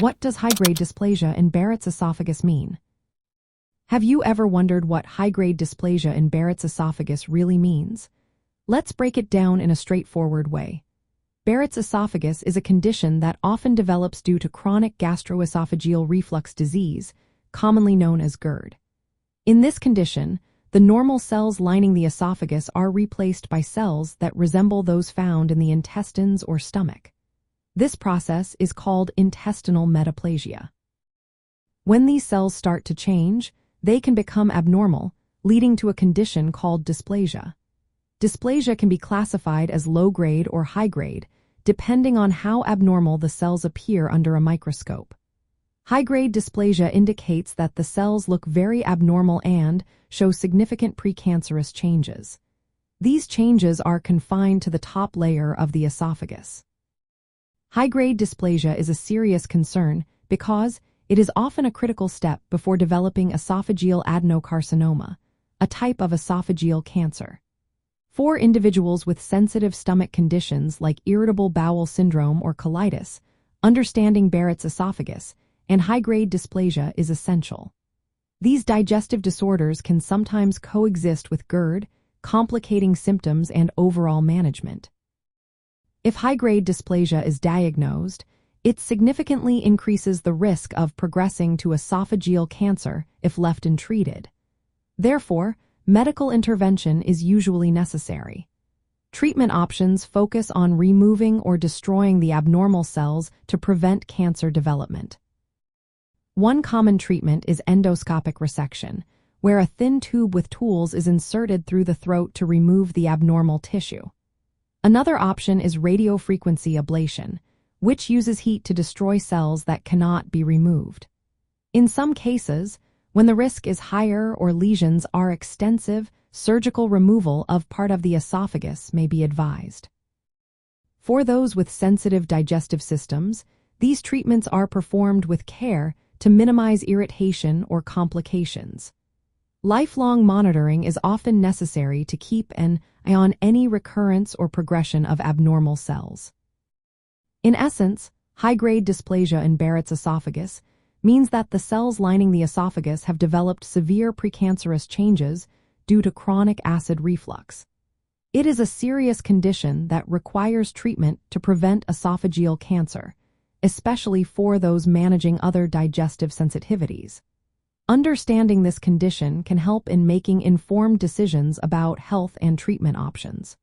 What does high-grade dysplasia in Barrett's esophagus mean? Have you ever wondered what high-grade dysplasia in Barrett's esophagus really means? Let's break it down in a straightforward way. Barrett's esophagus is a condition that often develops due to chronic gastroesophageal reflux disease, commonly known as GERD. In this condition, the normal cells lining the esophagus are replaced by cells that resemble those found in the intestines or stomach. This process is called intestinal metaplasia. When these cells start to change, they can become abnormal, leading to a condition called dysplasia. Dysplasia can be classified as low-grade or high-grade, depending on how abnormal the cells appear under a microscope. High-grade dysplasia indicates that the cells look very abnormal and show significant precancerous changes. These changes are confined to the top layer of the esophagus. High-grade dysplasia is a serious concern because it is often a critical step before developing esophageal adenocarcinoma, a type of esophageal cancer. For individuals with sensitive stomach conditions like irritable bowel syndrome or colitis, understanding Barrett's esophagus and high-grade dysplasia is essential. These digestive disorders can sometimes coexist with GERD, complicating symptoms and overall management. If high-grade dysplasia is diagnosed, it significantly increases the risk of progressing to esophageal cancer if left untreated. Therefore, medical intervention is usually necessary. Treatment options focus on removing or destroying the abnormal cells to prevent cancer development. One common treatment is endoscopic resection, where a thin tube with tools is inserted through the throat to remove the abnormal tissue. Another option is radiofrequency ablation, which uses heat to destroy cells that cannot be removed. In some cases, when the risk is higher or lesions are extensive, surgical removal of part of the esophagus may be advised. For those with sensitive digestive systems, these treatments are performed with care to minimize irritation or complications. Lifelong monitoring is often necessary to keep an eye on any recurrence or progression of abnormal cells. In essence, high-grade dysplasia in Barrett's esophagus means that the cells lining the esophagus have developed severe precancerous changes due to chronic acid reflux. It is a serious condition that requires treatment to prevent esophageal cancer, especially for those managing other digestive sensitivities. Understanding this condition can help in making informed decisions about health and treatment options.